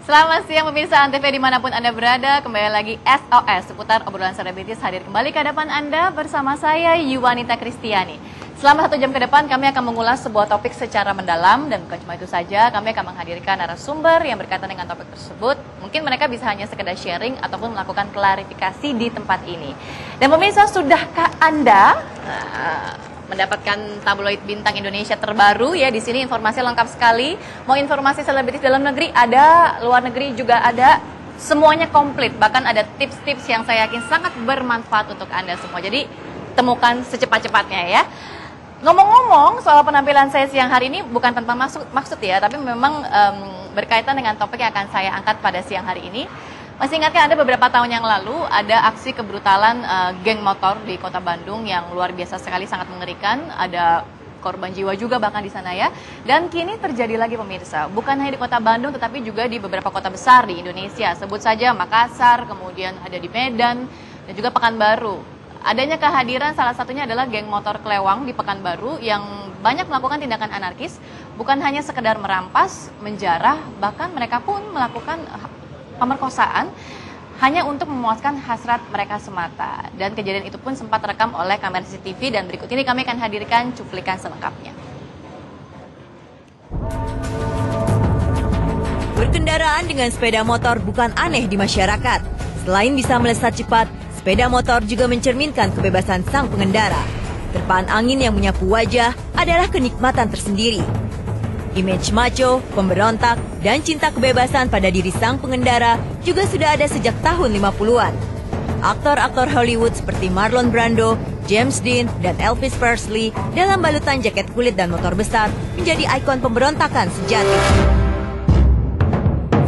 Selamat siang pemirsa Antv dimanapun Anda berada, kembali lagi SOS seputar obrolan selebritis hadir kembali ke hadapan Anda bersama saya Yuwanita Kristiani. Selama 1 jam ke depan kami akan mengulas sebuah topik secara mendalam dan bukan cuma itu saja, kami akan menghadirkan narasumber yang berkaitan dengan topik tersebut. Mungkin mereka bisa hanya sekedar sharing ataupun melakukan klarifikasi di tempat ini. Dan pemirsa, sudahkah Anda mendapatkan tabloid bintang Indonesia terbaru ya? Di sini informasi lengkap sekali. Mau informasi selebritis dalam negeri ada, luar negeri juga ada. Semuanya komplit. Bahkan ada tips-tips yang saya yakin sangat bermanfaat untuk Anda semua. Jadi temukan secepat-cepatnya ya. Ngomong-ngomong soal penampilan saya siang hari ini bukan tanpa maksud ya, tapi memang berkaitan dengan topik yang akan saya angkat pada siang hari ini. Masih ingatkah Anda beberapa tahun yang lalu ada aksi kebrutalan geng motor di Kota Bandung yang luar biasa sekali, sangat mengerikan. Ada korban jiwa juga bahkan di sana ya. Dan kini terjadi lagi pemirsa, bukan hanya di Kota Bandung tetapi juga di beberapa kota besar di Indonesia. Sebut saja Makassar, kemudian ada di Medan dan juga Pekanbaru. Adanya kehadiran salah satunya adalah geng motor Klewang di Pekanbaru yang banyak melakukan tindakan anarkis, bukan hanya sekedar merampas, menjarah, bahkan mereka pun melakukan pemerkosaan hanya untuk memuaskan hasrat mereka semata. Dan kejadian itu pun sempat terekam oleh kamera CCTV dan berikut ini kami akan hadirkan cuplikan selengkapnya. Berkendaraan dengan sepeda motor bukan aneh di masyarakat. Selain bisa melesat cepat, sepeda motor juga mencerminkan kebebasan sang pengendara. Terpaan angin yang menyapu wajah adalah kenikmatan tersendiri. Image macho, pemberontak, dan cinta kebebasan pada diri sang pengendara juga sudah ada sejak tahun 50-an. Aktor-aktor Hollywood seperti Marlon Brando, James Dean, dan Elvis Presley dalam balutan jaket kulit dan motor besar menjadi ikon pemberontakan sejati.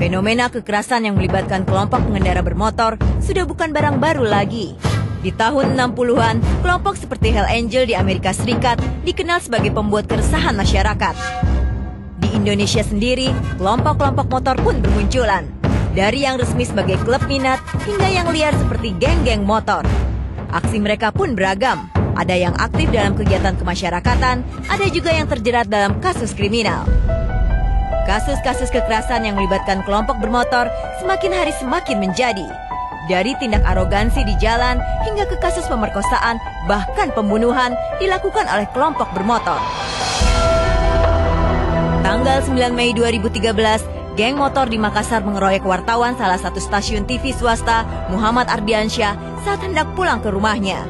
Fenomena kekerasan yang melibatkan kelompok pengendara bermotor sudah bukan barang baru lagi. Di tahun 60-an, kelompok seperti Hell Angel di Amerika Serikat dikenal sebagai pembuat keresahan masyarakat. Di Indonesia sendiri, kelompok-kelompok motor pun bermunculan. Dari yang resmi sebagai klub minat, hingga yang liar seperti geng-geng motor. Aksi mereka pun beragam. Ada yang aktif dalam kegiatan kemasyarakatan, ada juga yang terjerat dalam kasus kriminal. Kasus-kasus kekerasan yang melibatkan kelompok bermotor semakin hari semakin menjadi. Dari tindak arogansi di jalan hingga ke kasus pemerkosaan, bahkan pembunuhan dilakukan oleh kelompok bermotor. Tanggal 9 Mei 2013, geng motor di Makassar mengeroyok wartawan salah satu stasiun TV swasta, Muhammad Ardiansyah, saat hendak pulang ke rumahnya.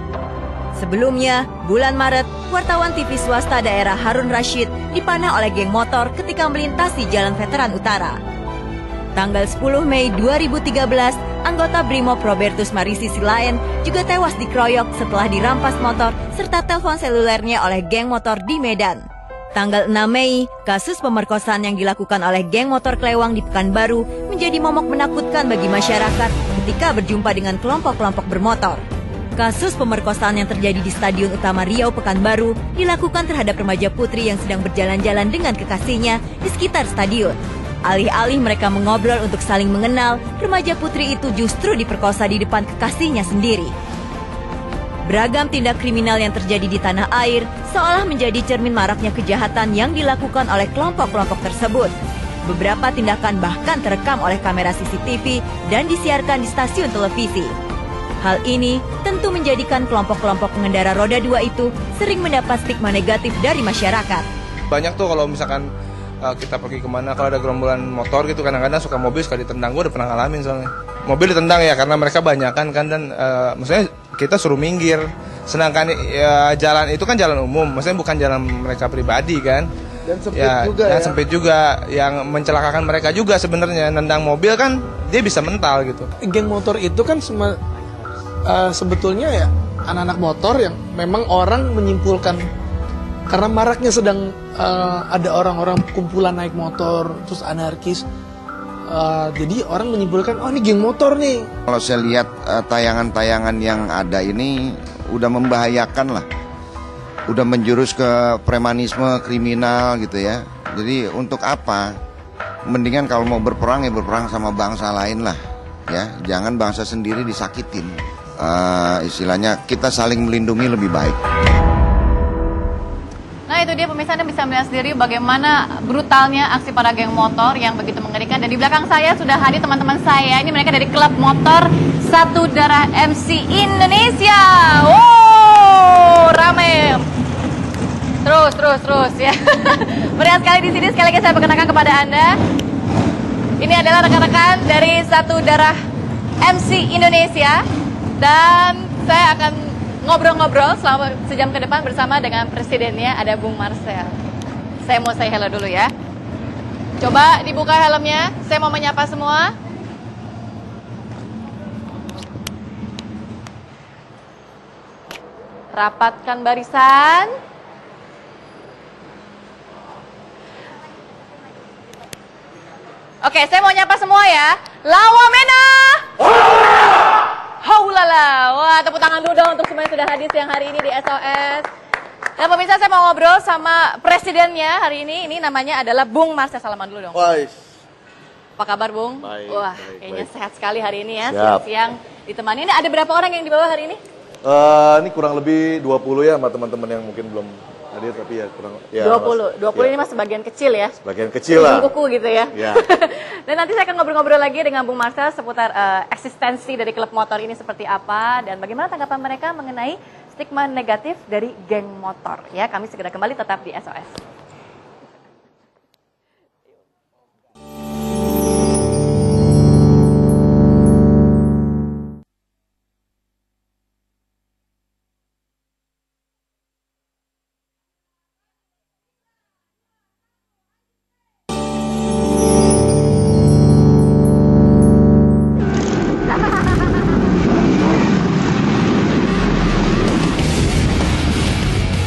Sebelumnya, bulan Maret, wartawan TV swasta daerah Harun Rashid dipanah oleh geng motor ketika melintasi Jalan Veteran Utara. Tanggal 10 Mei 2013, anggota Brimob Robertus Marisi Silaen juga tewas dikeroyok setelah dirampas motor serta telepon selulernya oleh geng motor di Medan. Tanggal 6 Mei, kasus pemerkosaan yang dilakukan oleh geng motor Klewang di Pekanbaru menjadi momok menakutkan bagi masyarakat ketika berjumpa dengan kelompok-kelompok bermotor. Kasus pemerkosaan yang terjadi di Stadion Utama Riau Pekanbaru dilakukan terhadap remaja putri yang sedang berjalan-jalan dengan kekasihnya di sekitar stadion. Alih-alih mereka mengobrol untuk saling mengenal, remaja putri itu justru diperkosa di depan kekasihnya sendiri. Beragam tindak kriminal yang terjadi di tanah air seolah menjadi cermin maraknya kejahatan yang dilakukan oleh kelompok-kelompok tersebut. Beberapa tindakan bahkan terekam oleh kamera CCTV dan disiarkan di stasiun televisi. Hal ini tentu menjadikan kelompok-kelompok pengendara roda 2 itu sering mendapat stigma negatif dari masyarakat. Banyak tuh kalau misalkan kita pergi kemana, kalau ada gerombolan motor gitu, kadang-kadang suka mobil suka ditendang. Gue udah pernah ngalamin soalnya. Mobil ditendang ya karena mereka banyakan kan, dan maksudnya kita suruh minggir. Sedangkan jalan itu kan jalan umum, maksudnya bukan jalan mereka pribadi kan. Dan sempit juga ya. Sempit juga, yang mencelakakan mereka juga sebenarnya. Nendang mobil kan dia bisa mental gitu. Geng motor itu kan sebetulnya ya anak-anak motor yang memang orang menyimpulkan karena maraknya sedang ada orang-orang kumpulan naik motor terus anarkis. Jadi orang menyimpulkan, oh ini geng motor nih. Kalau saya lihat tayangan-tayangan yang ada ini udah membahayakan lah. Udah menjurus ke premanisme, kriminal gitu ya. Jadi untuk apa? Mendingan kalau mau berperang ya berperang sama bangsa lain lah. Ya, jangan bangsa sendiri disakitin. Istilahnya kita saling melindungi lebih baik. Nah itu itu dia pemirsa, Anda bisa melihat sendiri bagaimana brutalnya aksi para geng motor yang begitu mengerikan. Dan di belakang saya sudah hadir teman-teman saya. Ini mereka dari klub motor Satu Darah MC Indonesia. Wow, rame. Terus ya. Meriah sekali di sini. Sekali lagi saya perkenalkan kepada Anda. Ini adalah rekan-rekan dari Satu Darah MC Indonesia. Dan saya akan ngobrol-ngobrol selama sejam ke depan bersama dengan presidennya, ada Bung Marcel. Saya mau say hello dulu ya. Coba dibuka helmnya, saya mau menyapa semua. Rapatkan barisan. Oke, saya mau nyapa semua ya. Lawa Mena! Haulala. Wah, tepuk tangan dulu dong untuk semua yang sudah hadir siang hari ini di SOS. Dan pemirsa, saya mau ngobrol sama presidennya hari ini. Ini namanya adalah Bung Marcel. Salaman dulu dong. Baik. Apa kabar, Bung? Baik, Wah, baik, kayaknya baik. sehat sekali hari ini ya. Siap. Siang-siang ditemani. Ini ada berapa orang yang dibawa hari ini? Ini kurang lebih 20 ya sama teman-teman yang mungkin belum hadir tapi ya kurang ya 20. 20 ya, ini mas sebagian kecil ya. sebagian kecil lah. Ujung kuku gitu ya. Ya. Dan nanti saya akan ngobrol-ngobrol lagi dengan Bung Marcel seputar eksistensi dari klub motor ini seperti apa dan bagaimana tanggapan mereka mengenai stigma negatif dari geng motor. Ya, kami segera kembali tetap di SOS.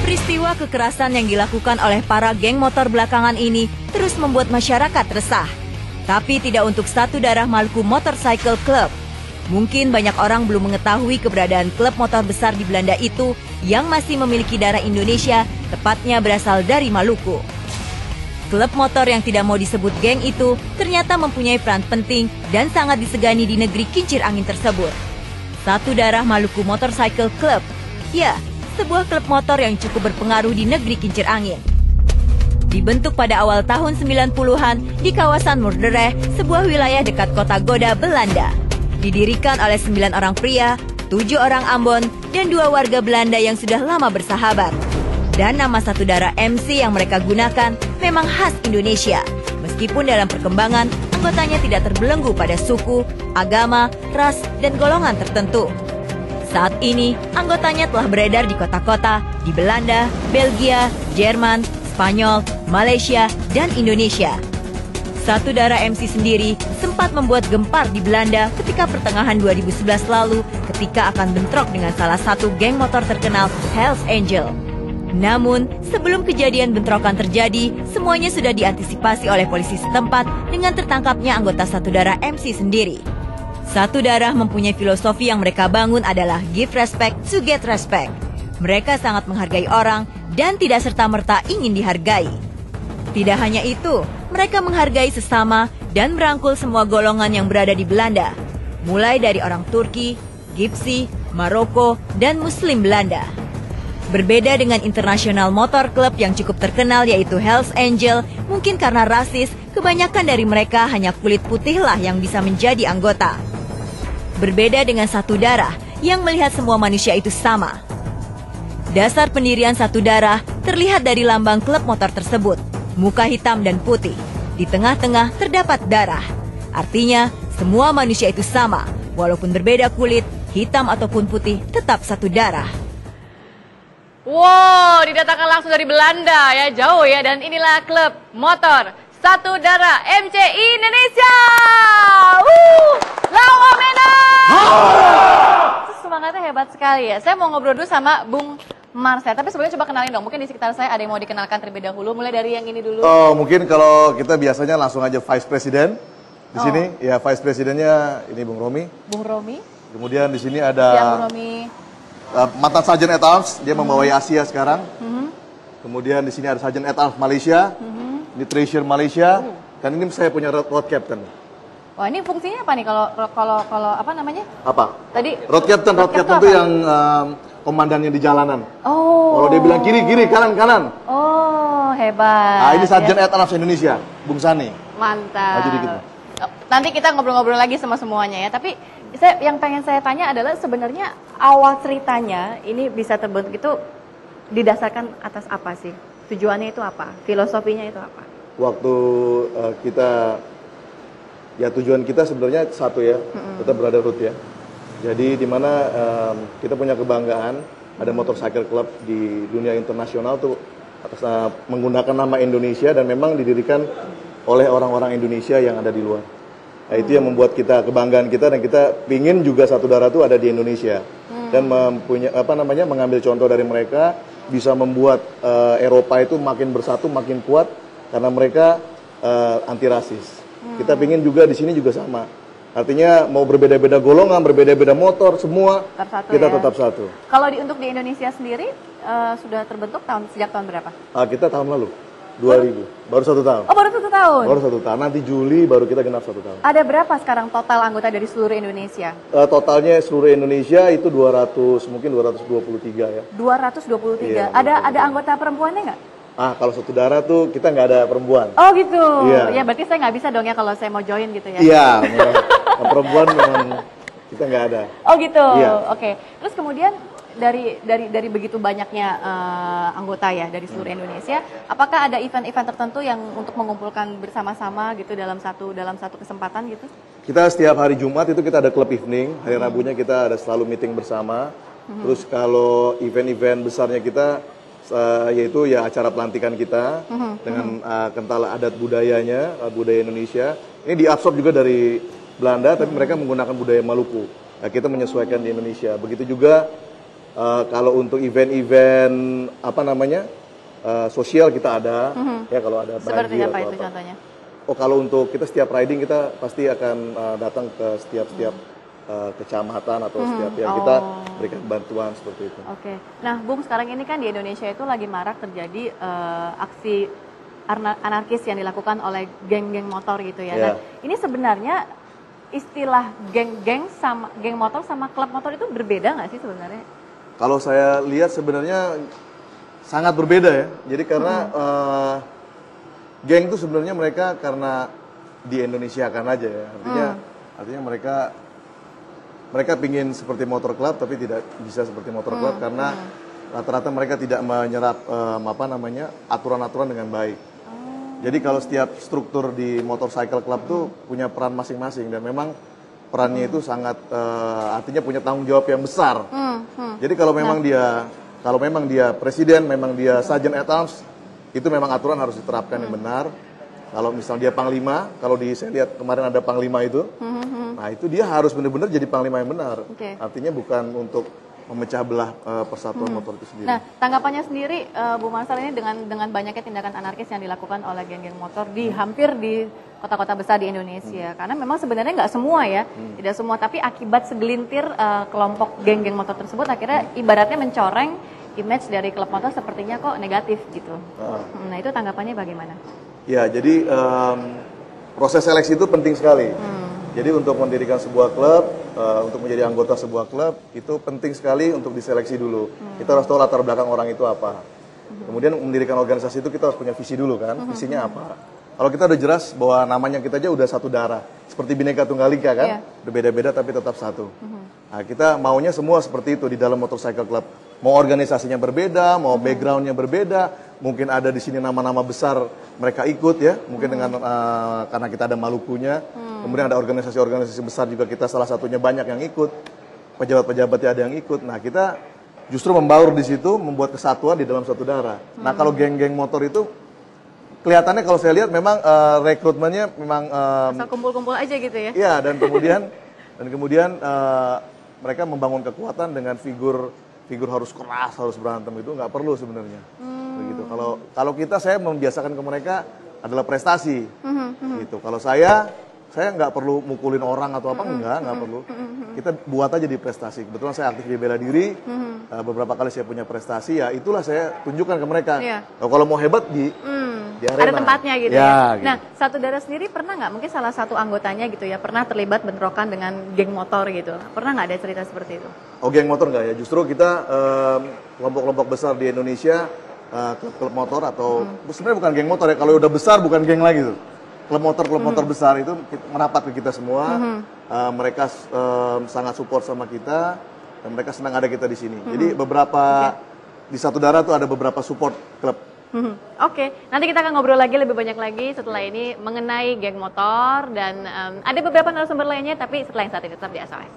Peristiwa kekerasan yang dilakukan oleh para geng motor belakangan ini terus membuat masyarakat resah. Tapi tidak untuk Satu Darah Maluku Motorcycle Club. Mungkin banyak orang belum mengetahui keberadaan klub motor besar di Belanda itu yang masih memiliki darah Indonesia, tepatnya berasal dari Maluku. Klub motor yang tidak mau disebut geng itu ternyata mempunyai peran penting dan sangat disegani di negeri kincir angin tersebut. Satu Darah Maluku Motorcycle Club. Ya, sebuah klub motor yang cukup berpengaruh di negeri kincir angin. Dibentuk pada awal tahun 90-an di kawasan Moerdere, sebuah wilayah dekat kota Gouda, Belanda. Didirikan oleh 9 orang pria, 7 orang Ambon, dan 2 warga Belanda yang sudah lama bersahabat. Dan nama Satu Darah MC yang mereka gunakan memang khas Indonesia. Meskipun dalam perkembangan, anggotanya tidak terbelenggu pada suku, agama, ras, dan golongan tertentu. Saat ini, anggotanya telah beredar di kota-kota di Belanda, Belgia, Jerman, Spanyol, Malaysia, dan Indonesia. Satu Darah MC sendiri sempat membuat gempar di Belanda ketika pertengahan 2011 lalu ketika akan bentrok dengan salah satu geng motor terkenal, Hells Angel. Namun, sebelum kejadian bentrokan terjadi, semuanya sudah diantisipasi oleh polisi setempat dengan tertangkapnya anggota Satu Darah MC sendiri. Satu Darah mempunyai filosofi yang mereka bangun adalah give respect to get respect. Mereka sangat menghargai orang dan tidak serta-merta ingin dihargai. Tidak hanya itu, mereka menghargai sesama dan merangkul semua golongan yang berada di Belanda. Mulai dari orang Turki, Gipsi, Maroko, dan Muslim Belanda. Berbeda dengan International Motor Club yang cukup terkenal yaitu Hells Angel, mungkin karena rasis, kebanyakan dari mereka hanya kulit putihlah yang bisa menjadi anggota. Berbeda dengan Satu Darah yang melihat semua manusia itu sama. Dasar pendirian Satu Darah terlihat dari lambang klub motor tersebut, muka hitam dan putih. Di tengah-tengah terdapat darah. Artinya, semua manusia itu sama, walaupun berbeda kulit, hitam ataupun putih, tetap satu darah. Wow, didatangkan langsung dari Belanda ya, jauh ya. Dan inilah klub motor Satu Darah MC Indonesia. Lawa Mena. Semangatnya hebat sekali ya. Saya mau ngobrol dulu sama Bung Marcel, tapi sebelumnya coba kenalin dong. Mungkin di sekitar saya ada yang mau dikenalkan terlebih dahulu. Mulai dari yang ini dulu. Oh, mungkin kalau kita biasanya langsung aja Vice President di sini. Ya, Vice Presidennya ini Bung Romi. Bung Romi. Kemudian di sini Yang ada Bung Romi. mantan Sarjen at Arms, dia membawai Asia sekarang. Kemudian di sini ada Sarjen at Arms Malaysia. Ini Treasure Malaysia. Dan ini saya punya road captain. Wah, ini fungsinya apa nih kalau apa namanya? Apa? Tadi Road captain itu yang komandannya di jalanan. Oh. Kalau dia bilang kiri, kiri, kanan, kanan. Oh, hebat. Nah, ini Sarjan ya. Air Arms Indonesia, Bung Sani. Mantap. Maju dikit. Oh, nanti kita ngobrol-ngobrol lagi sama semuanya ya. Tapi yang pengen saya tanya adalah sebenarnya awal ceritanya ini bisa terbentuk itu didasarkan atas apa sih? Tujuannya itu apa? Filosofinya itu apa? Waktu kita, ya tujuan kita sebenarnya satu ya, tetap brotherhood ya. Jadi di mana kita punya kebanggaan, ada motorcycle club di dunia internasional tuh atas menggunakan nama Indonesia dan memang didirikan oleh orang-orang Indonesia yang ada di luar. Nah, itu yang membuat kita kebanggaan kita dan kita pingin juga satu darah itu ada di Indonesia dan mengambil contoh dari mereka, bisa membuat Eropa itu makin bersatu, makin kuat karena mereka anti rasis. Kita pingin juga di sini juga sama. Artinya mau berbeda-beda golongan, berbeda-beda motor, semua kita tetap satu. Kalau untuk di Indonesia sendiri sudah terbentuk sejak tahun berapa? Kita tahun lalu, 2000, baru 1 tahun. Oh, baru 1 tahun? Baru 1 tahun, nanti Juli baru kita genap 1 tahun. Ada berapa sekarang total anggota dari seluruh Indonesia? Totalnya seluruh Indonesia itu 200, mungkin 223 ya. 223? Iya, Ada anggota perempuannya nggak? Kalau satu darah tuh kita nggak ada perempuan. Oh gitu? Iya. Ya berarti saya nggak bisa dong ya kalau saya mau join gitu ya? Iya, perempuan memang kita nggak ada. Oh gitu. Iya. Oke. Terus kemudian dari begitu banyaknya anggota ya dari seluruh Indonesia, apakah ada event-event tertentu yang untuk mengumpulkan bersama-sama gitu dalam satu kesempatan gitu? Kita setiap hari Jumat itu kita ada club evening, hari Rabunya kita ada selalu meeting bersama. Terus kalau event-event besarnya kita yaitu ya acara pelantikan kita dengan kental adat budayanya, budaya Indonesia. Ini diabsorb juga dari Belanda, tapi mereka menggunakan budaya Maluku. Nah, kita menyesuaikan di Indonesia. Begitu juga kalau untuk event-event sosial kita ada, ya kalau ada Seperti banjir apa atau itu apa. contohnya? Oh, kalau untuk kita setiap riding kita pasti akan datang ke setiap kecamatan atau setiap yang kita berikan bantuan seperti itu. Oke. Nah, Bung, sekarang ini kan di Indonesia itu lagi marak terjadi aksi anarkis yang dilakukan oleh geng-geng motor gitu ya. Yeah. Nah, ini sebenarnya istilah geng motor sama klub motor itu berbeda nggak sih sebenarnya? Kalau saya lihat sebenarnya sangat berbeda ya. Jadi karena geng itu sebenarnya mereka karena di Indonesia kan aja ya. Artinya mereka pingin seperti motor club tapi tidak bisa seperti motor club karena rata-rata mereka tidak menyerap aturan-aturan dengan baik. Jadi kalau setiap struktur di motorcycle club tuh punya peran masing-masing dan memang perannya itu sangat artinya punya tanggung jawab yang besar. Jadi kalau memang dia presiden, memang dia Sarjan Air Arms, itu memang aturan harus diterapkan yang benar. Kalau misalnya dia panglima, kalau saya lihat kemarin ada panglima itu, nah itu dia harus benar-benar jadi panglima yang benar. Okay. Artinya bukan untuk memecah belah persatuan motor itu sendiri. Nah, tanggapannya sendiri Bu Marsal ini dengan banyaknya tindakan anarkis yang dilakukan oleh geng-geng motor hampir di kota-kota besar di Indonesia. Karena memang sebenarnya nggak semua ya, tidak semua, tapi akibat segelintir kelompok geng-geng motor tersebut akhirnya ibaratnya mencoreng image dari klub motor sepertinya kok negatif gitu. Nah, itu tanggapannya bagaimana? Ya, jadi proses seleksi itu penting sekali. Jadi untuk mendirikan sebuah klub, untuk menjadi anggota sebuah klub, itu penting sekali untuk diseleksi dulu. Kita harus tahu latar belakang orang itu apa. Kemudian mendirikan organisasi itu kita harus punya visi dulu kan, visinya apa. Kalau kita udah jelas bahwa namanya kita aja udah satu darah, seperti Bhinneka Tunggal Ika kan, berbeda-beda tapi tetap satu. Nah, kita maunya semua seperti itu di dalam motorcycle club. Mau organisasinya berbeda, mau backgroundnya berbeda, mungkin ada di sini nama-nama besar mereka ikut ya, mungkin dengan karena kita ada Malukunya. Kemudian ada organisasi-organisasi besar juga kita salah satunya banyak yang ikut, pejabat-pejabatnya ada yang ikut. Nah, kita justru membaur di situ, membuat kesatuan di dalam satu darah. Nah, kalau geng-geng motor itu kelihatannya kalau saya lihat memang rekrutmennya memang asal kumpul-kumpul aja gitu ya? Iya, dan kemudian mereka membangun kekuatan dengan figur harus keras, harus berantem itu nggak perlu sebenarnya. Begitu. Kalau saya membiasakan ke mereka adalah prestasi. Gitu. Kalau saya nggak perlu mukulin orang atau apa, nggak perlu. Kita buat aja di prestasi. Kebetulan saya aktif di bela diri, beberapa kali saya punya prestasi, ya itulah saya tunjukkan ke mereka. Kalau mau hebat di arena. Ada tempatnya gitu ya. ya. Gitu. Nah, Satu Darah sendiri pernah nggak, mungkin salah satu anggotanya gitu ya, pernah terlibat bentrokan dengan geng motor gitu? Pernah nggak ada cerita seperti itu? Oh, geng motor nggak ya? Justru kita kelompok-kelompok besar di Indonesia, klub-klub motor atau sebenarnya bukan geng motor ya. Kalau udah besar bukan geng lagi tuh. Klub motor besar itu merapat ke kita semua. Mereka sangat support sama kita dan mereka senang ada kita di sini. Jadi beberapa di Satu Darah tuh ada beberapa support klub. Oke, nanti kita akan ngobrol lagi lebih banyak lagi setelah ini mengenai geng motor dan ada beberapa narasumber lainnya, tapi setelah yang saat ini tetap di SOS.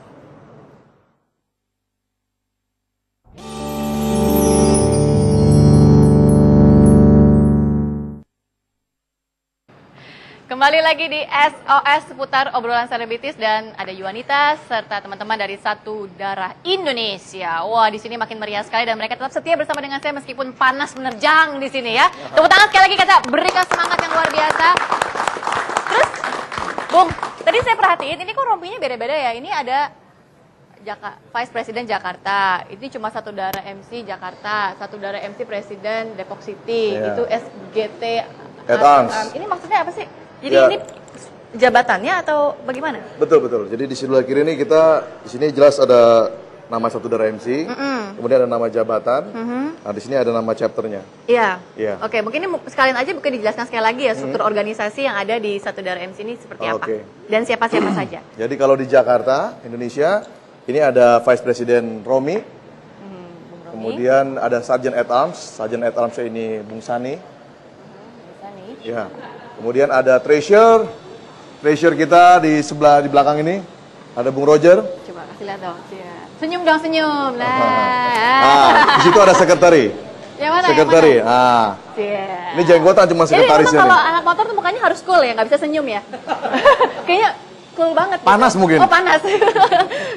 Kembali lagi di SOS seputar obrolan selebritis dan ada Yuanita serta teman-teman dari Satu Darah Indonesia. Wah, di sini makin meriah sekali dan mereka tetap setia bersama dengan saya meskipun panas menerjang di sini ya. Tepuk tangan sekali lagi kita berikan semangat yang luar biasa. Terus, Bung, tadi saya perhatiin ini kok rompinya beda-beda ya. Ini ada Vice President Jakarta, ini cuma Satu Darah MC Jakarta, Satu Darah MC Presiden Depok City, itu SGT At Arms. Ini maksudnya apa sih? Jadi ini jabatannya atau bagaimana? Betul. Jadi di sebelah kiri ini kita di sini jelas ada nama Satu Darah MC, kemudian ada nama jabatan. Nah, di sini ada nama chapternya. Iya. Iya. Oke, mungkin ini sekalian aja mungkin dijelaskan sekali lagi ya struktur organisasi yang ada di Satu Darah MC ini seperti apa dan siapa-siapa saja. Jadi kalau di Jakarta, Indonesia, ini ada Vice President Romi. Kemudian ada Sergeant at Arms. Sergeant at Arms ini Bung Sani. Ya. Kemudian ada treasure kita di belakang ini ada Bung Roger. Coba kasih lihat dong. Senyum dong, senyum. Di situ ada sekretari. Yang mana? Sekretari. Yang mana? Ini jenggotan cuma sekretarisnya. Jadi kalau anak motor tuh mukanya harus cool ya, nggak bisa senyum ya. Kayaknya cool banget. Panas gitu. Mungkin. Oh, panas.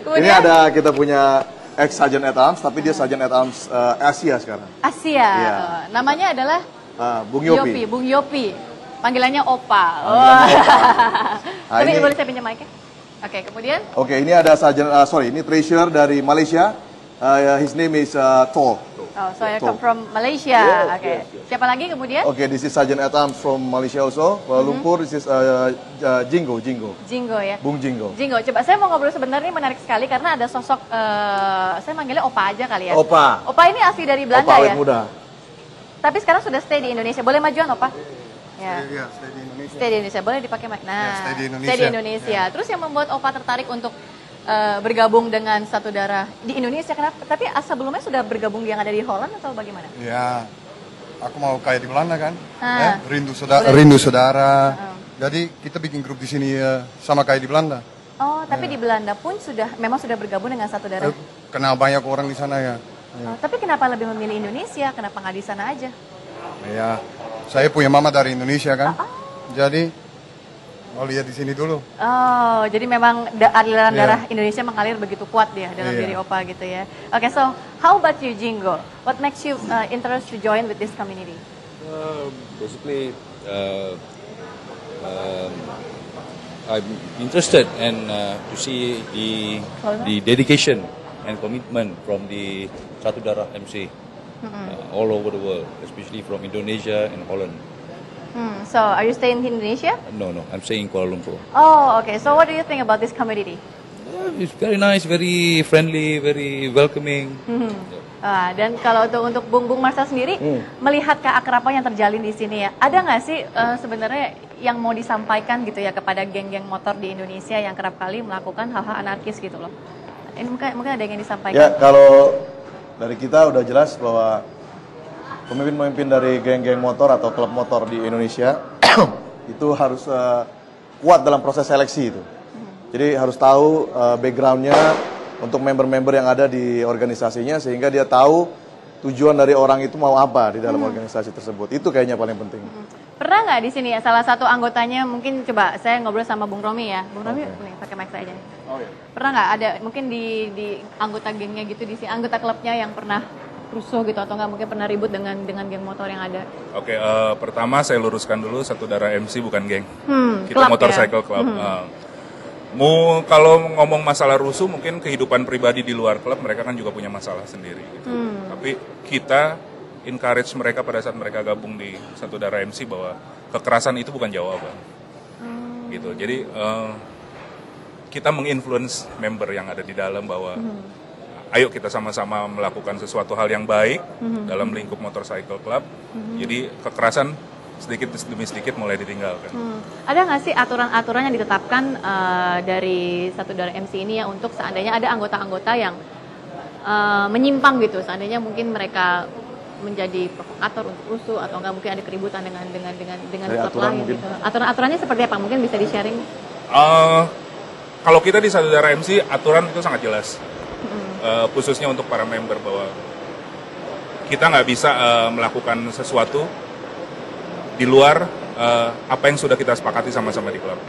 Kemudian, ini ada kita punya ex Sergeant at Arms, tapi dia Sergeant at Arms Asia sekarang. Asia. Iya. Namanya adalah Bung Yopi. Bung Yopi. Panggilannya Opa. Tapi boleh saya pinjam mic-nya? Oke, kemudian? Oke, ini ada ini treasure dari Malaysia. His name is Thor. Oh, so I come from Malaysia. Oke. Siapa lagi kemudian? Oke, this is Sergeant at Arms from Malaysia also. Kuala Lumpur, this is Jingo. Jingo ya? Bung Jingo. Jingo, coba saya mau ngobrol sebentar, ini menarik sekali karena ada sosok, saya manggilnya Opa aja kali ya. Opa. Opa ini asli dari Belanda Opa awet ya? muda. Tapi sekarang sudah stay di Indonesia. Boleh majuan Opa? Ya. Stay di Indonesia. Stay di Indonesia, boleh dipakai mic. Nah, stay di Indonesia. Stay di Indonesia. Terus yang membuat Opa tertarik untuk bergabung dengan Satu Darah di Indonesia, kenapa? Tapi sebelumnya sudah bergabung yang ada di Holland atau bagaimana? Ya, aku mau kayak di Belanda kan, ya, rindu saudara. Jadi kita bikin grup di sini sama kayak di Belanda. Oh, tapi di Belanda pun memang sudah bergabung dengan Satu Darah. Kenal banyak orang di sana ya. Oh, tapi kenapa lebih memilih Indonesia? Kenapa nggak di sana aja? Ya, saya punya mama dari Indonesia kan, jadi mau lihat di sini dulu. Oh, jadi memang aliran darah Indonesia mengalir begitu kuat ya dalam diri Opa gitu ya. Oke, so how about you, Jingo? What makes you interested to join with this community? Basically, I'm interested and to see the dedication and commitment from the Satu Darah MC all over the world, especially from Indonesia and Holland. So, are you staying in Indonesia? No, I'm staying in Kuala Lumpur. Oh, okay. So, what do you think about this community? It's very nice, very friendly, very welcoming. Dan kalau untuk Bung Marcel sendiri, melihat keakraban yang terjalin di sini ya, ada nggak sih sebenarnya yang mau disampaikan gitu ya kepada geng-geng motor di Indonesia yang kerap kali melakukan hal-hal anarkis gitu loh? Ini mungkin ada yang disampaikan. Ya, kalau dari kita udah jelas bahwa pemimpin-pemimpin dari geng-geng motor atau klub motor di Indonesia itu harus kuat dalam proses seleksi itu. Jadi harus tahu backgroundnya untuk member-member yang ada di organisasinya sehingga dia tahu tujuan dari orang itu mau apa di dalam organisasi tersebut. Itu kayaknya paling penting. Pernah nggak di sini ya salah satu anggotanya, mungkin coba saya ngobrol sama Bung Romi ya. Bung Romi, nih pakai mic saya aja. Oh, iya. Pernah nggak ada mungkin di anggota gengnya gitu di sini, anggota klubnya yang pernah rusuh gitu atau nggak mungkin pernah ribut dengan geng motor yang ada? Oke, pertama saya luruskan dulu, Satu Darah MC bukan geng. Kita Club motorcycle club. Kalau ngomong masalah rusuh, mungkin kehidupan pribadi di luar klub mereka kan juga punya masalah sendiri. Gitu. Tapi kita encourage mereka pada saat mereka gabung di Satu Darah MC bahwa kekerasan itu bukan jawaban. Gitu. Jadi kita menginfluence member yang ada di dalam bahwa ayo kita sama-sama melakukan sesuatu hal yang baik dalam lingkup Motorcycle Club. Jadi kekerasan sedikit demi sedikit mulai ditinggalkan. Ada nggak sih aturan-aturan yang ditetapkan dari Satu Darah MC ini ya untuk seandainya ada anggota-anggota yang menyimpang gitu, seandainya mungkin mereka menjadi provokator untuk rusuh atau enggak mungkin ada keributan dengan klub lain gitu. Aturan-aturannya seperti apa? Mungkin bisa di-sharing? Kalau kita di Satu Darah MC aturan itu sangat jelas. Khususnya untuk para member bahwa kita nggak bisa melakukan sesuatu di luar apa yang sudah kita sepakati sama-sama di klub.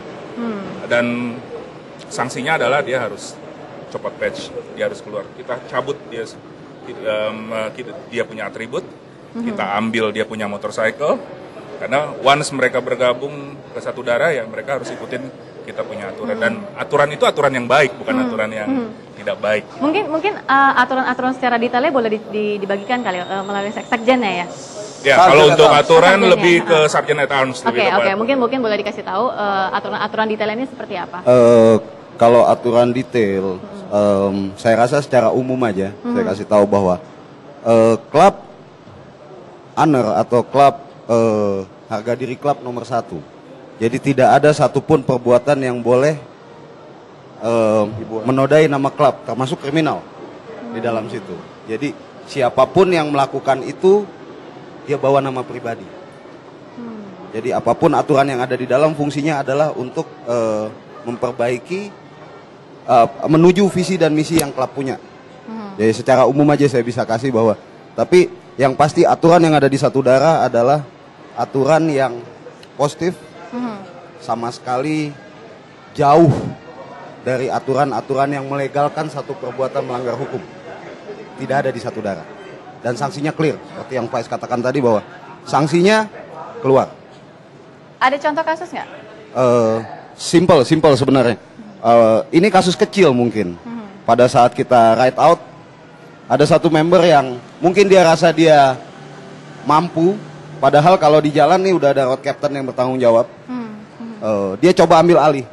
Dan sanksinya adalah dia harus copot badge, dia harus keluar. Kita cabut dia punya atribut, kita ambil dia punya motorcycle, karena once mereka bergabung ke Satu Darah ya mereka harus ikutin kita punya aturan. Dan aturan itu aturan yang baik, bukan aturan yang tidak baik. Mungkin aturan-aturan secara detailnya boleh dibagikan kali melalui sekjen ya? Ya, kalau untuk aturan lebih ke Sergeant at Arms. Oke, mungkin boleh dikasih tahu aturan detailnya ini seperti apa? Kalau aturan detail, saya rasa secara umum aja, saya kasih tahu bahwa klub honor atau klub harga diri klub nomor 1. Jadi tidak ada satupun perbuatan yang boleh menodai nama klub, termasuk kriminal di dalam situ. Jadi siapapun yang melakukan itu, dia bawa nama pribadi. Jadi apapun aturan yang ada di dalam fungsinya adalah untuk memperbaiki, menuju visi dan misi yang klub punya. Jadi secara umum aja saya bisa kasih bahwa, tapi yang pasti aturan yang ada di Satu Darah adalah aturan yang positif, sama sekali jauh dari aturan-aturan yang melegalkan satu perbuatan melanggar hukum. Tidak ada di Satu Darah. Dan sanksinya clear, seperti yang Faiz katakan tadi bahwa sanksinya keluar. Ada contoh kasus nggak? Simple sebenarnya. Ini kasus kecil mungkin. Pada saat kita ride out, ada satu member yang mungkin dia rasa dia mampu, padahal kalau di jalan nih udah ada road captain yang bertanggung jawab. Dia coba ambil alih.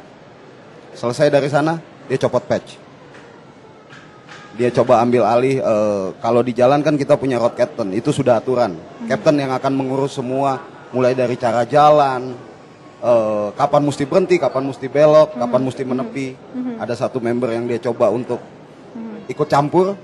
Selesai dari sana, dia copot patch. Dia coba ambil alih, kalau di jalan kan kita punya road captain, itu sudah aturan. Captain yang akan mengurus semua, mulai dari cara jalan, kapan mesti berhenti, kapan mesti belok, kapan mesti menepi. Ada satu member yang dia coba untuk ikut campur,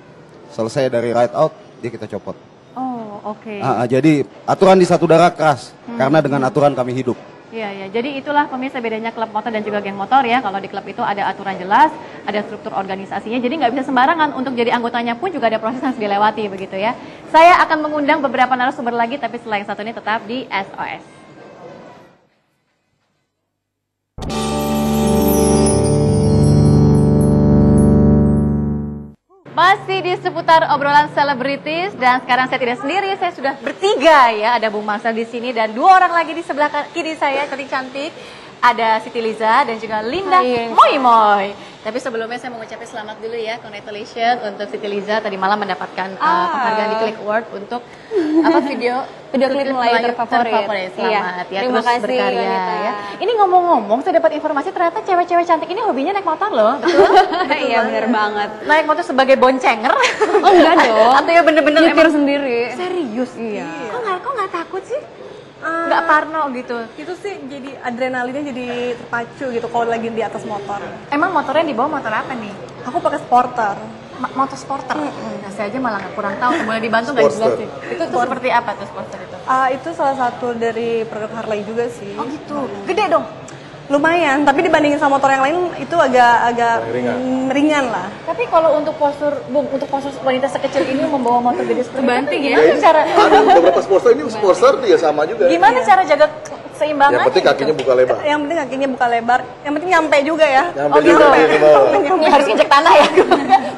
selesai dari ride out, dia kita copot. Oh, oke. Jadi aturan di Satu Darah keras, karena dengan aturan kami hidup. Iya, jadi itulah pemirsa bedanya klub motor dan juga geng motor ya. Kalau di klub itu ada aturan jelas, ada struktur organisasinya, jadi nggak bisa sembarangan. Untuk jadi anggotanya pun juga ada proses yang harus dilewati begitu ya. Saya akan mengundang beberapa narasumber lagi, tapi setelah yang satu ini tetap di SOS. Masih di seputar obrolan selebritis dan sekarang saya tidak sendiri, saya sudah bertiga ya. Ada Bung Marcel di sini dan dua orang lagi di sebelah kiri saya cantik-cantik. Ada Siti Liza dan juga Linda Moy. Tapi sebelumnya saya mau mengucapkan selamat dulu ya, congratulations untuk Siti Liza tadi malam mendapatkan penghargaan di Click Award untuk video klip Melayu terfavorit. Selamat ya, terima terus kasih, berkarya Wanita. ya. Ini ngomong-ngomong, saya dapat informasi ternyata cewek-cewek cantik ini hobinya naik motor loh, betul? Iya bener banget. Naik motor sebagai boncenger? Oh enggak dong. Atau ya bener-bener nyetir sendiri. Serius? Iya. Kok nggak takut sih? Nggak parno gitu? Itu sih jadi adrenalinnya jadi terpacu gitu kalau lagi di atas motor. Emang motornya dibawa motor apa nih? Aku pakai sporter. Motor sporter? Nah, saya aja malah kurang tahu. Boleh dibantu nggak jelasin? Itu seperti apa tuh sporter itu? Itu salah satu dari produk Harley juga sih. Oh gitu? Gede dong? Lumayan, tapi dibandingin sama motor yang lain itu agak ringan lah. Tapi kalau untuk postur wanita sekecil ini membawa motor gede seperti banting itu, ya? gimana cara? Ada beberapa sponsor ini sponsor tuh ya sama juga. Gimana cara jaga seimbangannya? Yang penting kakinya buka lebar. Yang penting kakinya buka lebar. Yang penting nyampe juga ya. Nyampe juga. Ini harus injek tanah ya,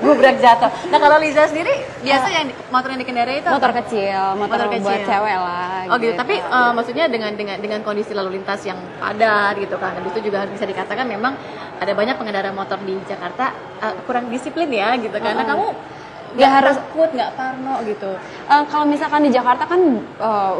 gubrak jatuh. Nah kalau Liza sendiri biasa yang motor yang dikendarai itu Motor kecil, motor buat cewek lah. Oh gitu. Tapi maksudnya dengan kondisi lalu lintas yang padat gitu kan. Dan itu juga harus bisa dikatakan memang ada banyak pengendara motor di Jakarta kurang disiplin ya gitu. Karena kamu nggak harus takut, nggak parno gitu. Kalau misalkan di Jakarta kan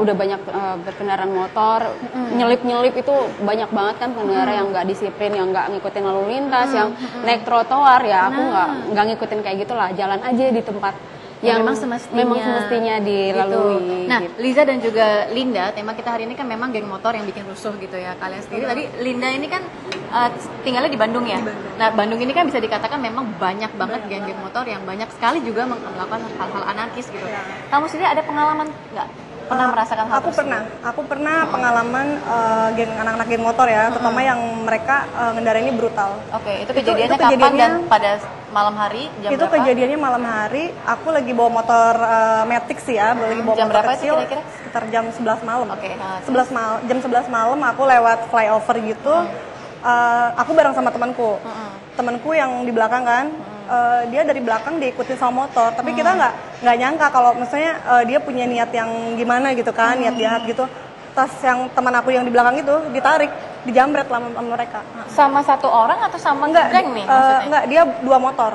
udah banyak berkendaraan motor, nyelip-nyelip itu banyak banget kan pengendara yang nggak disiplin, yang nggak ngikutin lalu lintas, yang naik trotoar ya aku nggak ngikutin kayak gitulah, jalan aja di tempat yang memang semestinya dilalui. Gitu. Nah, gitu. Liza dan juga Linda, tema kita hari ini kan memang geng motor yang bikin rusuh gitu ya kalian sendiri. Tadi Linda ini kan tinggalnya di Bandung ya. Nah, Bandung ini kan bisa dikatakan memang banyak banget geng-geng motor yang banyak sekali juga melakukan hal-hal anarkis gitu. Kamu sendiri ada pengalaman nggak? Pernah merasakan hal tersebut? Aku pernah pengalaman geng anak-anak geng motor ya, terutama yang mereka ngendarainnya brutal. Oke, itu kejadiannya kapan dan pada malam hari jam itu berapa? Kejadiannya malam hari. Aku lagi bawa motor Matic sih ya, lagi bawa jam motor berapa kecil. Itu kira-kira? Sekitar jam 11 malam. Oke. Jam 11 malam aku lewat flyover gitu. Aku bareng sama temanku. Temanku yang di belakang kan. Dia dari belakang diikutin sama motor, tapi kita nggak nyangka kalau misalnya dia punya niat yang gimana gitu kan, niat jahat gitu. Tas yang teman aku yang di belakang itu ditarik, dijambret sama mereka. Sama satu orang atau sama geng nih maksudnya? Enggak, dia 2 motor.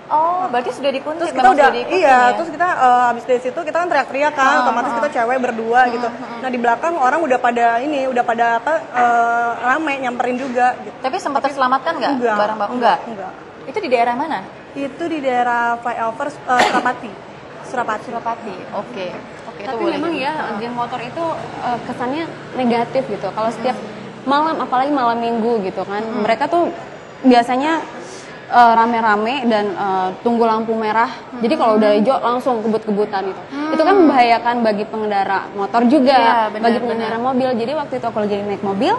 Oh, berarti sudah dikunci. Terus kita udah terus kita habis dari situ kita kan teriak-teriak kan, otomatis kita cewek berdua gitu. Nah, di belakang orang udah pada rame nyamperin juga gitu. Tapi sempat terselamatkan nggak? Enggak. Itu di daerah mana? Itu di daerah flyover Surapati. Oke. Tapi memang ya geng motor itu kesannya negatif gitu. Kalau setiap malam, apalagi malam minggu gitu kan, mereka tuh biasanya rame-rame dan tunggu lampu merah. Jadi kalau udah hijau langsung kebut-kebutan itu. Itu kan membahayakan bagi pengendara motor juga, bagi pengendara mobil. Jadi waktu itu aku lagi naik mobil,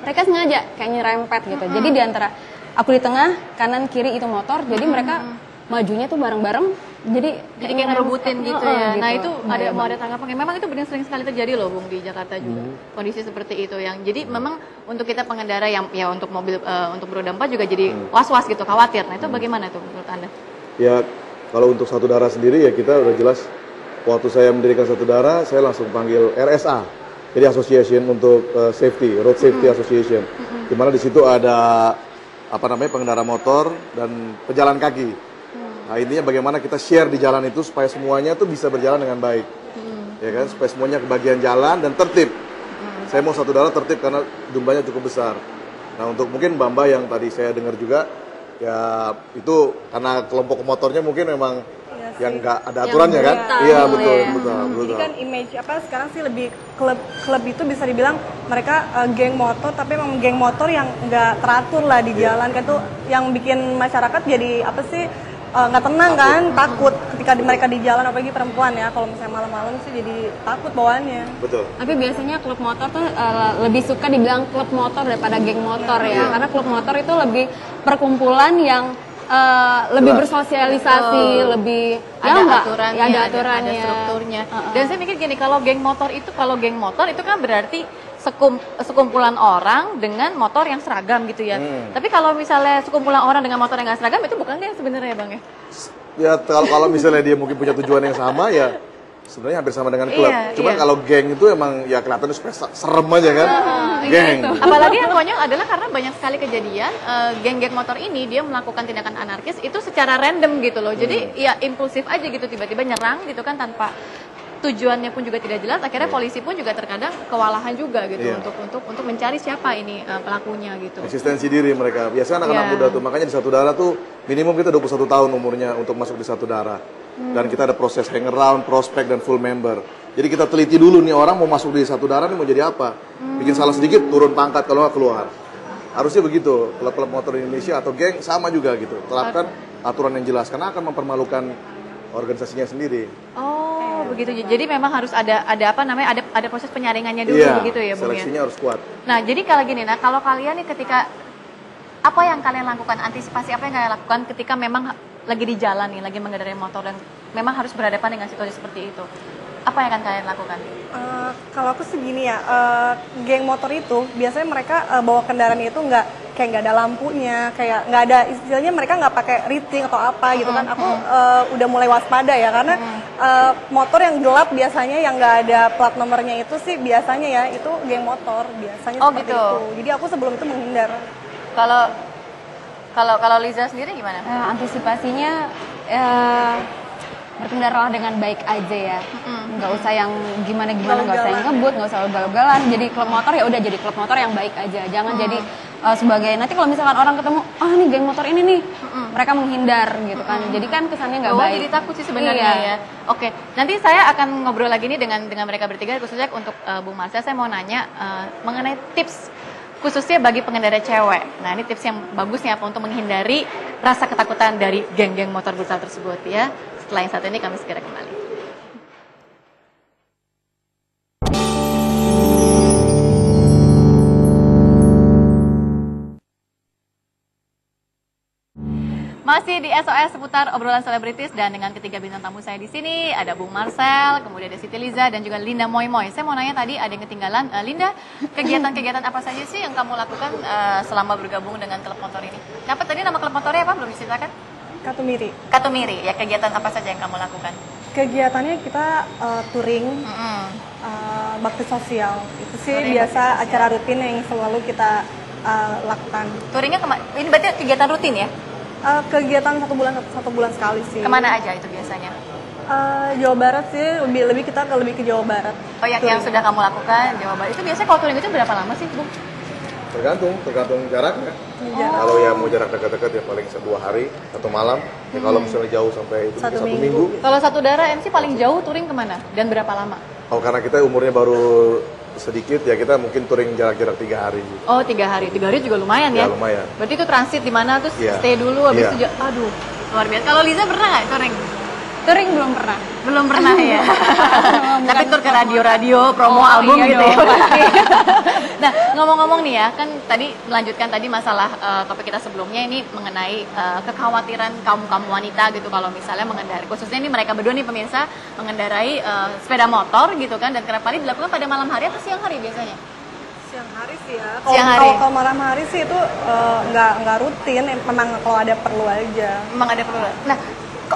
mereka sengaja kayak nyerempet gitu. Jadi di antara aku di tengah, kanan kiri itu motor, jadi mereka majunya tuh bareng-bareng, jadi kayak ngerebutin gitu ya. Gitu. Nah itu mau ada tanggapan. Memang itu benar sering sekali terjadi loh, Bung, di Jakarta juga kondisi seperti itu. Yang jadi memang untuk kita pengendara yang ya untuk mobil untuk beroda 4 juga jadi was-was gitu, khawatir. Nah itu bagaimana tuh menurut Anda? Ya kalau untuk Satu Darah sendiri ya kita udah jelas. Waktu saya mendirikan Satu Darah, saya langsung panggil RSA, jadi Association untuk Safety, Road Safety Association. Di mana di situ ada pengendara motor dan pejalan kaki. Nah intinya bagaimana kita share di jalan itu supaya semuanya tuh bisa berjalan dengan baik, ya kan? Supaya semuanya kebagian jalan dan tertib. Saya mau Satu Darah tertib karena jumlahnya cukup besar. Nah untuk mungkin Mbak yang tadi saya dengar juga, ya itu karena kelompok motornya mungkin memang yang nggak ada aturannya kan? Iya betul. Jadi kan image sekarang sih lebih klub itu bisa dibilang mereka geng motor, tapi memang geng motor yang nggak teratur lah di jalan kan, tuh yang bikin masyarakat jadi nggak tenang kan, takut ketika mereka di jalan, apalagi perempuan ya, kalau misalnya malam-malam sih jadi takut bawaannya. Betul. Tapi biasanya klub motor tuh lebih suka dibilang klub motor daripada geng motor ya, karena klub motor itu lebih perkumpulan yang lebih bersosialisasi, lebih ada aturannya, ada aturannya, ada strukturnya. Dan saya mikir gini, kalau geng motor itu kan berarti sekumpulan orang dengan motor yang seragam gitu ya. Tapi kalau misalnya sekumpulan orang dengan motor yang nggak seragam, itu bukan geng sebenarnya Bang ya? Ya kalau misalnya dia mungkin punya tujuan yang sama ya sebenarnya hampir sama dengan klub. Cuman kalau geng itu emang ya kelihatan supaya serem aja kan. Geng. Gitu. Apalagi yang konyol adalah karena banyak sekali kejadian geng-geng motor ini dia melakukan tindakan anarkis itu secara random gitu loh. Jadi ya impulsif aja gitu, tiba-tiba nyerang gitu kan tanpa tujuannya pun juga tidak jelas. Akhirnya polisi pun juga terkadang kewalahan juga gitu untuk mencari siapa ini pelakunya gitu. Eksistensi diri mereka. Biasanya anak-anak muda tuh, makanya di Satu Darah tuh minimum kita 21 tahun umurnya untuk masuk di Satu Darah. Dan kita ada proses hang around, prospek dan full member. Jadi kita teliti dulu nih orang mau masuk di Satu Darah nih mau jadi apa. Bikin salah sedikit turun pangkat kalau nggak keluar. Harusnya begitu. Klub-klub motor Indonesia atau geng sama juga gitu. Terapkan aturan yang jelas karena akan mempermalukan organisasinya sendiri. Oh, begitu. Jadi memang harus ada proses penyaringannya dulu begitu ya, Bung ya. Seleksinya harus kuat. Nah, jadi kalau kalian nih ketika apa yang kalian lakukan, antisipasi apa yang kalian lakukan ketika memang lagi di jalan nih, lagi mengendarai motor dan memang harus berhadapan dengan situasi seperti itu? Apa yang akan kalian lakukan? Kalau aku sih gini ya, geng motor itu biasanya mereka bawa kendaraan itu nggak ada lampunya, kayak nggak ada istilahnya, mereka nggak pakai riting atau apa gitu kan. Aku udah mulai waspada ya karena motor yang gelap biasanya yang nggak ada plat nomornya itu sih biasanya ya itu geng motor biasanya seperti gitu. itu. Jadi aku sebelum itu menghindar. Kalau Liza sendiri gimana? Antisipasinya berkendara dengan baik aja ya. Nggak usah yang gimana-gimana, nggak usah yang ngebut, nggak usah ugal-ugalan. Jadi klub motor ya udah jadi klub motor yang baik aja. Jangan jadi sebagai nanti kalau misalkan orang ketemu, ini geng motor ini nih, mereka menghindar gitu kan. Jadi kan kesannya nggak baik. Jadi takut sih sebenarnya ya. Oke, nanti saya akan ngobrol lagi nih dengan mereka bertiga, khususnya untuk Bung Marsha. Saya mau nanya mengenai tips khususnya bagi pengendara cewek. Nah, ini tips yang bagusnya apa untuk menghindari rasa ketakutan dari geng-geng motor brutal tersebut ya. Setelah yang satu ini kami segera kembali. Masih di SOS seputar obrolan selebritis dan dengan ketiga bintang tamu saya di sini ada Bung Marcel, kemudian ada Siti Liza dan juga Linda Moimoy. Saya mau nanya tadi ada yang ketinggalan, Linda, kegiatan-kegiatan apa saja sih yang kamu lakukan selama bergabung dengan klub motor ini? Apa tadi nama klub motornya apa belum diceritakan? Katumiri. Katumiri, ya kegiatan apa saja yang kamu lakukan? Kegiatannya kita touring, bakti sosial. Itu sih touring biasa acara rutin yang selalu kita lakukan. Touringnya ini berarti kegiatan rutin ya? Kegiatan satu bulan sekali sih. Kemana aja itu biasanya? Jawa Barat sih, lebih kita lebih ke Jawa Barat. Oh yang sudah kamu lakukan Jawa Barat. Itu biasanya kalau touring itu berapa lama sih, Bung? Tergantung jaraknya. Kalau yang mau jarak dekat-dekat ya paling 2 hari, 1 malam. Ya kalau misalnya jauh sampai itu 1 minggu. Kalau satu daerah MC paling jauh touring kemana dan berapa lama? Oh karena kita umurnya baru sedikit ya kita mungkin touring jarak-jarak 3 hari. Oh 3 hari, 3 hari juga lumayan ya? Ya lumayan. Berarti itu transit di mana terus stay dulu habis itu aduh luar biasa. Kalau Liza pernah nggak touring? Touring belum pernah. Belum pernah ya. Tapi tur ke radio-radio, promo album gitu ya. Nah ngomong-ngomong nih ya, kan tadi melanjutkan tadi masalah topik kita sebelumnya ini mengenai kekhawatiran kaum wanita gitu kalau misalnya mengendarai, khususnya ini mereka berdua nih pemirsa mengendarai sepeda motor gitu kan, dan kerap kali dilakukan pada malam hari atau siang hari biasanya? Siang hari sih ya. Kalau malam hari sih itu nggak rutin, memang kalau ada perlu aja. Memang ada perlu. Nah,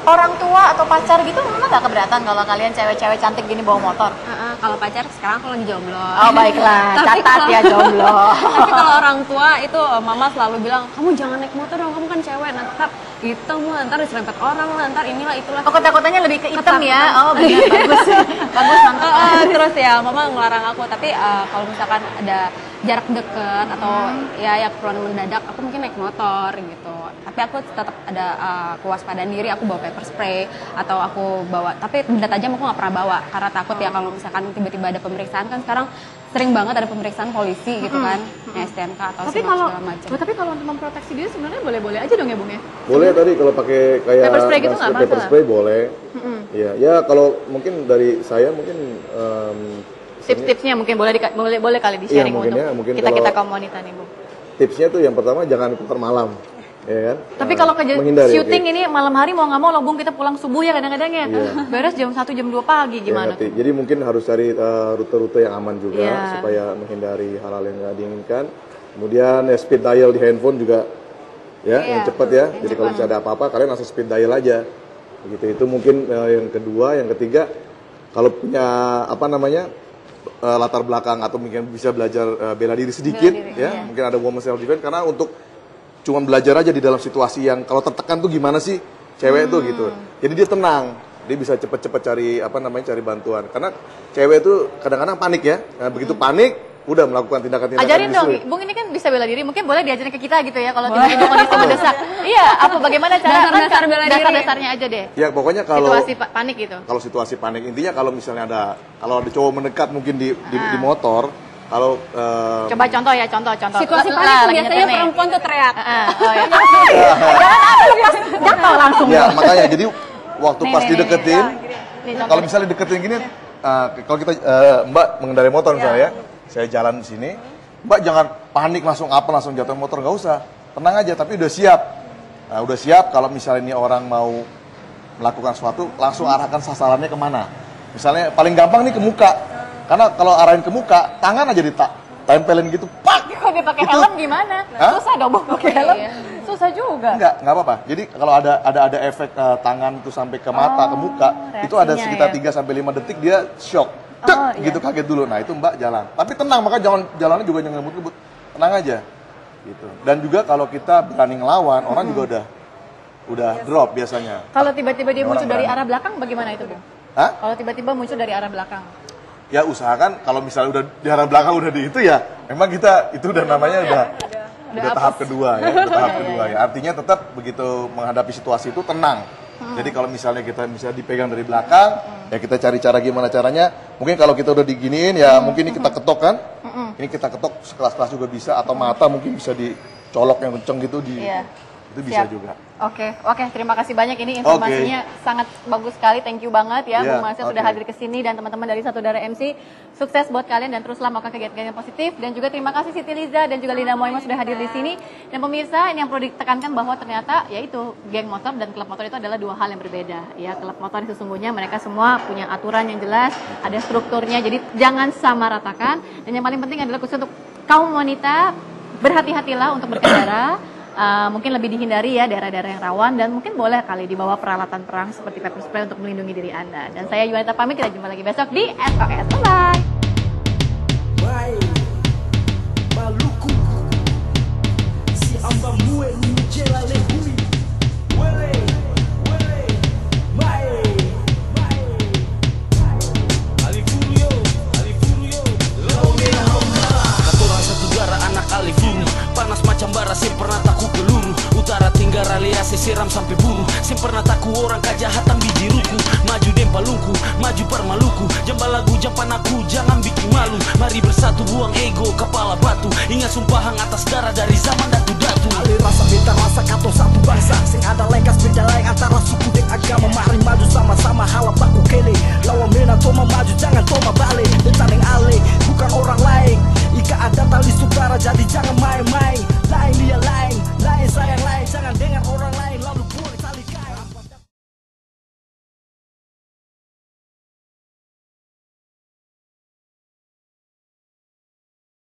orang tua atau pacar gitu memang nggak keberatan kalau kalian cewek-cewek cantik gini bawa motor? Kalau pacar sekarang aku lagi jomblo. Oh baiklah, catat ya jomblo. Tapi kalau orang tua itu mama selalu bilang, kamu jangan naik motor dong, kamu kan cewek, ntar hitam lah, ntar diserempet orang lah, ntar inilah itulah. Oh ketakutannya lebih ke hitam ya? Oh benar, bagus. Bagus, mantap. Terus ya mama ngelarang aku, tapi kalau misalkan ada jarak dekat atau ya keperluan mendadak, aku mungkin naik motor gitu. Tapi aku tetap ada kewaspadaan diri, aku bawa pepper spray atau aku bawa, tapi benda tajam aku nggak pernah bawa karena takut ya kalau misalkan tiba-tiba ada pemeriksaan, kan sekarang sering banget ada pemeriksaan polisi gitu kan, STNK atau segala macam. Tapi kalau untuk memproteksi diri sebenarnya boleh-boleh aja dong ya Bung ya? Boleh tadi kalau pakai kayak pepper spray gitu nggak masalah? Pepper spray boleh. Iya, ya kalau mungkin dari saya mungkin tips-tipsnya mungkin boleh kali di-sharing untuk kita kaum wanita nih Bung. Tipsnya tuh yang pertama jangan keluar malam. Ya kan? Tapi kalau ke syuting ini malam hari mau nggak mau loh Bung, kita pulang subuh ya kadang-kadang ya. Beres jam 1 jam 2 pagi gimana tuh? Jadi mungkin harus cari rute-rute yang aman juga supaya menghindari hal-hal yang nggak diinginkan. Kemudian speed dial di handphone juga yang cepat ya. Jadi kalau misalnya ada apa-apa kalian langsung speed dial aja. Begitu itu mungkin yang kedua, yang ketiga kalau punya latar belakang atau mungkin bisa belajar bela diri sedikit mungkin ada woman self defense, karena untuk cuma belajar aja di dalam situasi yang kalau tertekan tuh gimana sih cewek tuh gitu. Jadi dia tenang, dia bisa cepet-cepet cari bantuan. Karena cewek tuh kadang-kadang panik ya. Nah, begitu panik, udah melakukan tindakan-tindakan. Ajarin dong, Bung ini kan bisa bela diri, mungkin boleh diajarin ke kita gitu ya kalau tiba-tiba kondisi mendesak. Iya, bagaimana cara dasar bela diri? Dasar-dasarnya aja deh. Ya pokoknya kalau situasi panik gitu. Kalau situasi panik intinya kalau misalnya kalau ada cowok mendekat mungkin di motor. Kalau coba contoh. Situasi panik biasanya perempuan tuh teriak. Jangan langsung. Ya makanya jadi waktu pas dideketin, kalau misalnya deketin gini, kalau kita Mbak mengendarai motor misalnya saya jalan di sini, Mbak jangan panik langsung jatuh motor, nggak usah, tenang aja, tapi udah siap. Nah, udah siap kalau misalnya ini orang mau melakukan sesuatu, langsung arahkan sasarannya kemana. Misalnya paling gampang nih ke muka. Karena kalau arahin ke muka, tangan aja ditempelin gitu, pak. Kalau dia pakai helm gimana? Susah dong pakai helm. Susah juga. Nggak apa-apa. Jadi kalau ada efek tangan itu sampai ke mata, ke muka, itu ada sekitar 3 sampai 5 detik dia shock. Gitu kaget dulu. Nah, itu Mbak jalan. Tapi tenang, maka jalannya juga jangan ngebut-ngebut. Tenang aja. Gitu. Dan juga kalau kita berani ngelawan, orang juga udah udah drop biasanya. Kalau tiba-tiba dia muncul Orang dari berani. arah belakang bagaimana itu, Bung? Hah? Kalau tiba-tiba muncul dari arah belakang. Ya usahakan kalau misalnya udah di arah belakang udah di itu ya, memang kita itu udah namanya udah tahap kedua ya, udah tahap kedua ya. Artinya tetap begitu menghadapi situasi itu tenang. Jadi kalau misalnya kita bisa dipegang dari belakang, ya kita cari cara gimana caranya. Mungkin kalau kita udah diginiin ya mungkin ini kita ketok kan. Ini kita ketok sekelas-kelas juga bisa, atau mata mungkin bisa dicolok yang kenceng gitu itu bisa juga. Oke, terima kasih banyak, ini informasinya sangat bagus sekali, thank you banget ya Bung Marcel sudah hadir ke sini, dan teman-teman dari Satu Darah MC, sukses buat kalian dan teruslah melakukan kegiatan-kegiatan positif, dan juga terima kasih Siti Liza dan juga Linda Moima sudah hadir di sini. Dan pemirsa, ini yang perlu ditekankan bahwa ternyata yaitu geng motor dan klub motor itu adalah dua hal yang berbeda ya. Klub motor sesungguhnya mereka semua punya aturan yang jelas, ada strukturnya, jadi jangan samaratakan, dan yang paling penting adalah khusus untuk kaum wanita, berhati-hatilah untuk berkendara. Mungkin lebih dihindari ya daerah-daerah yang rawan, dan mungkin boleh kali dibawa peralatan perang seperti pepper spray untuk melindungi diri Anda. Dan saya Yuwanita pamit, kita jumpa lagi besok di SOS. Bye-bye. Maluku si amba mue mujela lehui wele mae Alifurio Lomena Homa katorang Satu Darah anak Alifuru, panas macam bara sim pernah taku peluru, utara tenggara liase siram sampai buru, sim pernah taku orang kajahatan biji ruku, maju dempalungku, maju permaluku, jambal lagu jampan aku jangan bikin malu, mari bersatu buang ego kepala batu, ingat sumpahan atas darah dari zaman datu-datu. Ali rasa beta rasa kato satu bangsa, sing ada lekas beda lain antara suku dan agama, mari maju sama-sama halap baku kele, lawan mena toma maju jangan toma balik, beta neng ale bukan orang lain, ika ada tali saudara jadi jangan main-main.